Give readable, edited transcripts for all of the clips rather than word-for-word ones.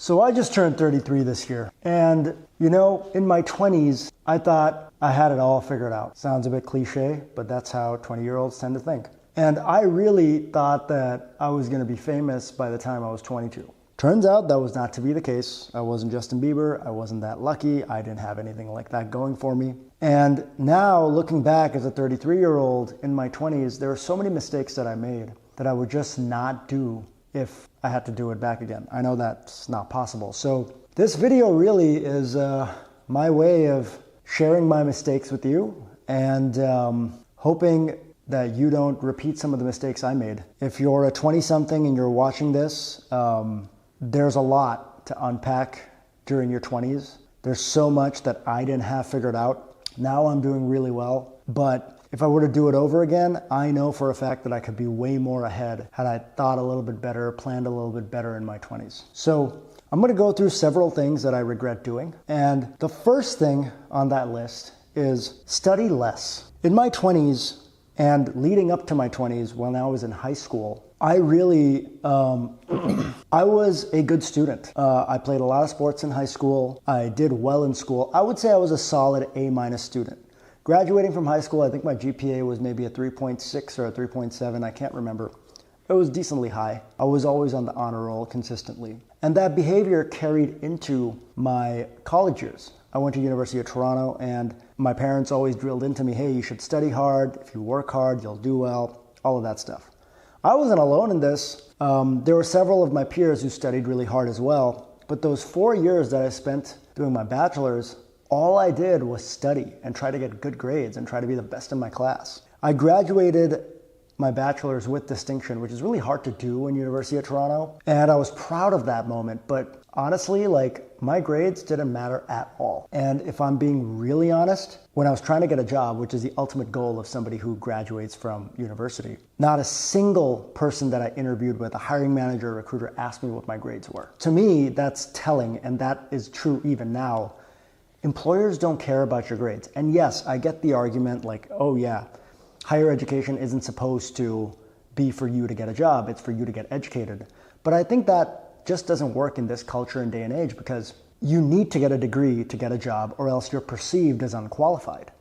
So I just turned 33 this year. And, you know, in my 20s, I thought I had it all figured out. Sounds a bit cliche, but that's how 20-year-olds tend to think. And I really thought that I was going to be famous by the time I was 22. Turns out that was not to be the case. I wasn't Justin Bieber. I wasn't that lucky. I didn't have anything like that going for me. And now, looking back as a 33-year-old in my 20s, there are so many mistakes that I made that I would just not do if I had to do it back again. I know that's not possible. So this video really is my way of sharing my mistakes with you and hoping that you don't repeat some of the mistakes I made. If you're a 20-something and you're watching this, there's a lot to unpack during your 20s. There's so much that I didn't have figured out. Now I'm doing really well, but if I were to do it over again, I know for a fact that I could be way more ahead had I thought a little bit better, planned a little bit better in my 20s. So I'm going to go through several things that I regret doing. And the first thing on that list is study less. In my 20s and leading up to my 20s, when I was in high school, I really, I was a good student. I played a lot of sports in high school. I did well in school. I would say I was a solid A- student. Graduating from high school, I think my GPA was maybe a 3.6 or a 3.7, I can't remember. It was decently high. I was always on the honor roll consistently. And that behavior carried into my college years. I went to University of Toronto and my parents always drilled into me, hey, you should study hard. If you work hard, you'll do well, all of that stuff. I wasn't alone in this. There were several of my peers who studied really hard as well. But those 4 years that I spent doing my bachelor's, all I did was study and try to get good grades and try to be the best in my class. I graduated my bachelor's with distinction, which is really hard to do in University of Toronto. And I was proud of that moment. But honestly, my grades didn't matter at all. And if I'm being really honest, when I was trying to get a job, which is the ultimate goal of somebody who graduates from university, not a single person that I interviewed with, a hiring manager or recruiter, asked me what my grades were. To me, that's telling, and that is true even now. Employers don't care about your grades. And yes, I get the argument like, oh yeah, higher education isn't supposed to be for you to get a job, it's for you to get educated. But I think that just doesn't work in this culture and day and age because you need to get a degree to get a job or else you're perceived as unqualified.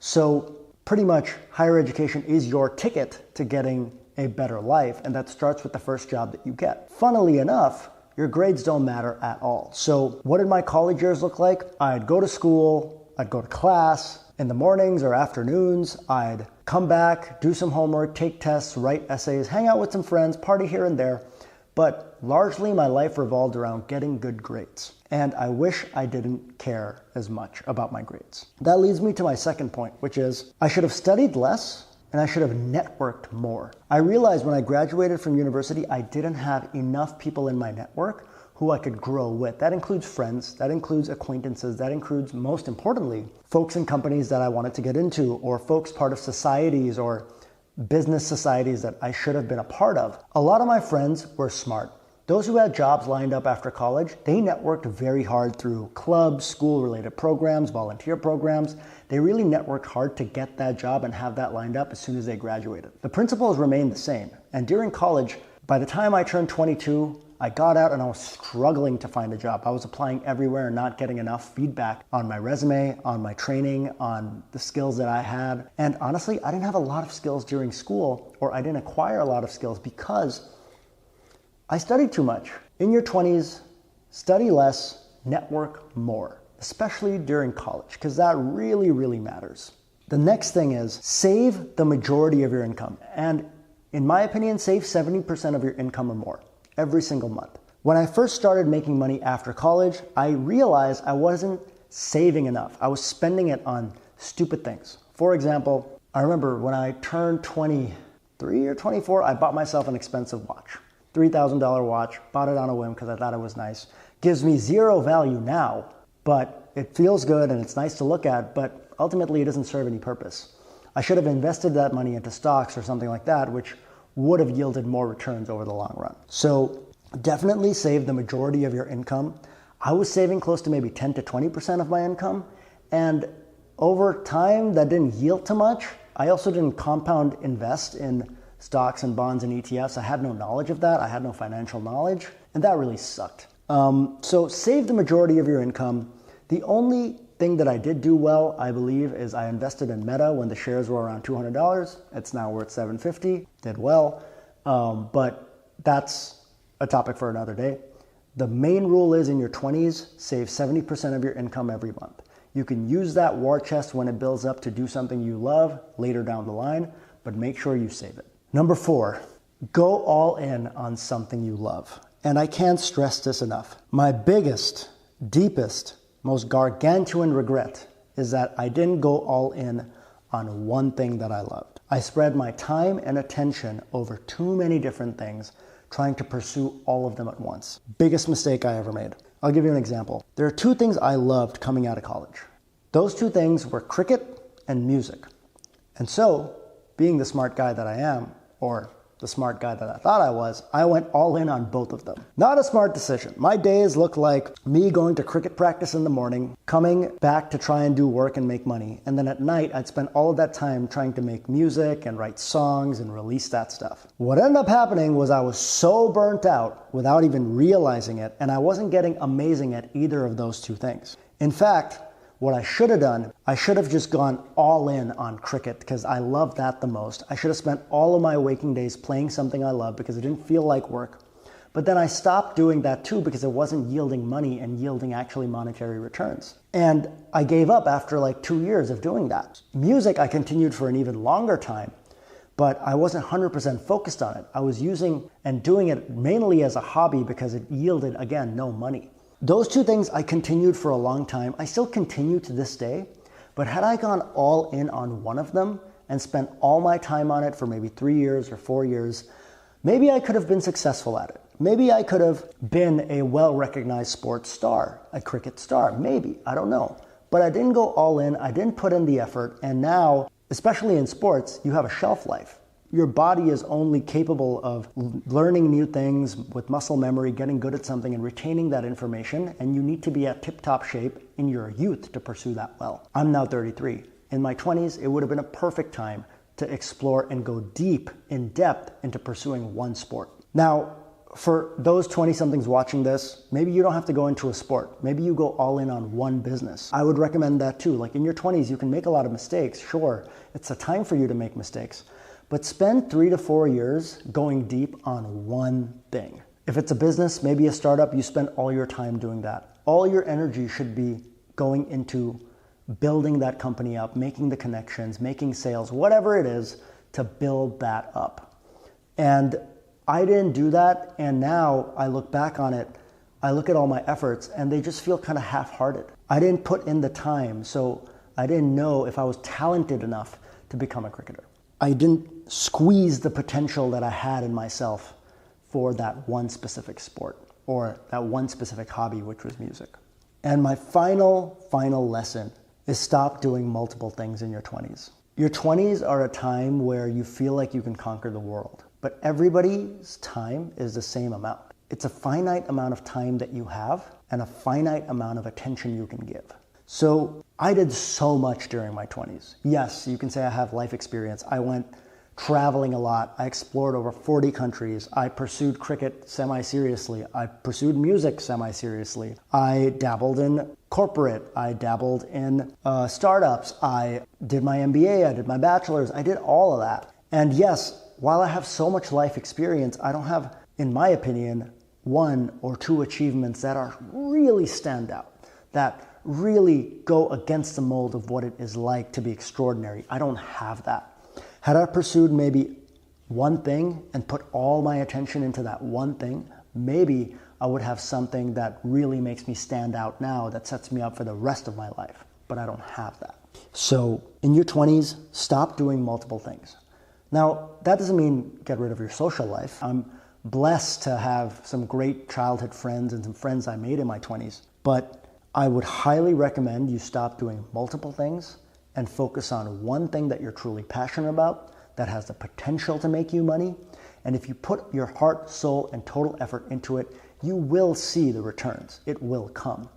So pretty much higher education is your ticket to getting a better life, and that starts with the first job that you get. Funnily enough, your grades don't matter at all. So what did my college years look like? I'd go to school, I'd go to class in the mornings or afternoons, I'd come back, do some homework, take tests, write essays, hang out with some friends, party here and there. But largely my life revolved around getting good grades. And I wish I didn't care as much about my grades. That leads me to my second point, which is I should have studied less and I should have networked more. I realized when I graduated from university, I didn't have enough people in my network who I could grow with. That includes friends, that includes acquaintances, that includes, most importantly, folks in companies that I wanted to get into, or folks part of societies or business societies that I should have been a part of. A lot of my friends were smart. Those who had jobs lined up after college, they networked very hard through clubs, school-related programs, volunteer programs. They really networked hard to get that job and have that lined up as soon as they graduated. The principles remained the same. And during college, by the time I turned 22, I got out and I was struggling to find a job. I was applying everywhere and not getting enough feedback on my resume, on my training, on the skills that I had. And honestly, I didn't have a lot of skills during school, or I didn't acquire a lot of skills because I studied too much. In your 20s, study less, network more, especially during college, because that really, really matters. The next thing is save the majority of your income. And in my opinion, save 70% of your income or more every single month. When I first started making money after college, I realized I wasn't saving enough. I was spending it on stupid things. For example, I remember when I turned 23 or 24, I bought myself an expensive watch. $3,000 watch, bought it on a whim because I thought it was nice. Gives me zero value now, but it feels good and it's nice to look at, but ultimately it doesn't serve any purpose. I should have invested that money into stocks or something like that, which would have yielded more returns over the long run. So definitely save the majority of your income. I was saving close to maybe 10 to 20% of my income, and over time that didn't yield too much. I also didn't compound invest in stocks and bonds and ETFs. I had no knowledge of that. I had no financial knowledge, and that really sucked. So save the majority of your income. The only thing that I did do well, I believe, is I invested in Meta when the shares were around $200. It's now worth $750. Did well, but that's a topic for another day. The main rule is in your 20s, save 70% of your income every month. You can use that war chest when it builds up to do something you love later down the line, but make sure you save it. Number 4, go all in on something you love. And I can't stress this enough. My biggest, deepest, most gargantuan regret is that I didn't go all in on one thing that I loved. I spread my time and attention over too many different things, trying to pursue all of them at once. Biggest mistake I ever made. I'll give you an example. There are 2 things I loved coming out of college. Those 2 things were cricket and music. And so, being the smart guy that I am, or the smart guy that I thought I was, I went all in on both of them. Not a smart decision. My days looked like me going to cricket practice in the morning, coming back to try and do work and make money, and then at night I'd spend all of that time trying to make music and write songs and release that stuff. What ended up happening was I was so burnt out without even realizing it, and I wasn't getting amazing at either of those 2 things. In fact, what I should have done, I should have just gone all in on cricket because I love that the most. I should have spent all of my waking days playing something I love because it didn't feel like work. But then I stopped doing that too because it wasn't yielding money and yielding actually monetary returns. And I gave up after like 2 years of doing that. Music, I continued for an even longer time, but I wasn't 100% focused on it. I was using and doing it mainly as a hobby because it yielded, again, no money. Those 2 things I continued for a long time. I still continue to this day, but had I gone all in on one of them and spent all my time on it for maybe 3 years or 4 years, maybe I could have been successful at it. Maybe I could have been a well-recognized sports star, a cricket star, maybe, I don't know. But I didn't go all in, I didn't put in the effort, and now, especially in sports, you have a shelf life. Your body is only capable of learning new things with muscle memory, getting good at something and retaining that information, and you need to be at tip-top shape in your youth to pursue that well. I'm now 33. In my 20s, it would have been a perfect time to explore and go deep, in depth, into pursuing one sport. Now, for those 20-somethings watching this, maybe you don't have to go into a sport. Maybe you go all in on one business. I would recommend that too. Like in your 20s, you can make a lot of mistakes. Sure, it's a time for you to make mistakes. But spend 3 to 4 years going deep on one thing. If it's a business, maybe a startup, you spend all your time doing that. All your energy should be going into building that company up, making the connections, making sales, whatever it is to build that up. And I didn't do that, and now I look back on it, I look at all my efforts, and they just feel kind of half-hearted. I didn't put in the time, so I didn't know if I was talented enough to become a cricketer. I didn't squeeze the potential that I had in myself for that one specific sport or that one specific hobby, which was music. And my final lesson is stop doing multiple things in your 20s. Your 20s are a time where you feel like you can conquer the world, but everybody's time is the same amount. It's a finite amount of time that you have and a finite amount of attention you can give. So I did so much during my 20s. Yes, you can say I have life experience. I went traveling a lot. I explored over 40 countries. I pursued cricket semi-seriously. I pursued music semi-seriously. I dabbled in corporate. I dabbled in startups. I did my MBA. I did my bachelor's. I did all of that. And yes, while I have so much life experience, I don't have, in my opinion, 1 or 2 achievements that are really stand out, that really go against the mold of what it is like to be extraordinary. I don't have that. Had I pursued maybe one thing and put all my attention into that one thing, maybe I would have something that really makes me stand out now, that sets me up for the rest of my life. But I don't have that. So in your 20s, stop doing multiple things. Now, that doesn't mean get rid of your social life. I'm blessed to have some great childhood friends and some friends I made in my 20s. But I would highly recommend you stop doing multiple things and focus on one thing that you're truly passionate about, that has the potential to make you money. And if you put your heart, soul, and total effort into it, you will see the returns. It will come.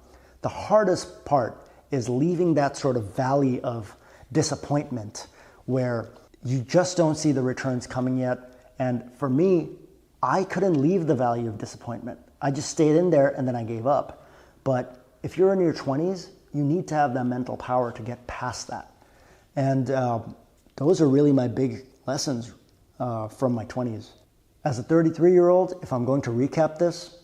The hardest part is leaving that sort of valley of disappointment where you just don't see the returns coming yet. And for me, I couldn't leave the valley of disappointment. I just stayed in there and then I gave up. But if you're in your 20s, you need to have that mental power to get past that. And those are really my big lessons from my 20s. As a 33-year-old, if I'm going to recap this,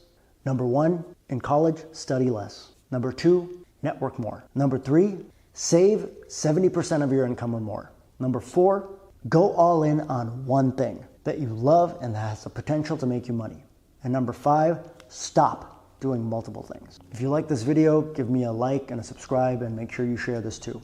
number 1, in college, study less. Number 2, network more. Number 3, save 70% of your income or more. Number 4, go all in on one thing that you love and that has the potential to make you money. And number 5, stop doing multiple things. If you like this video, give me a like and a subscribe, and make sure you share this too.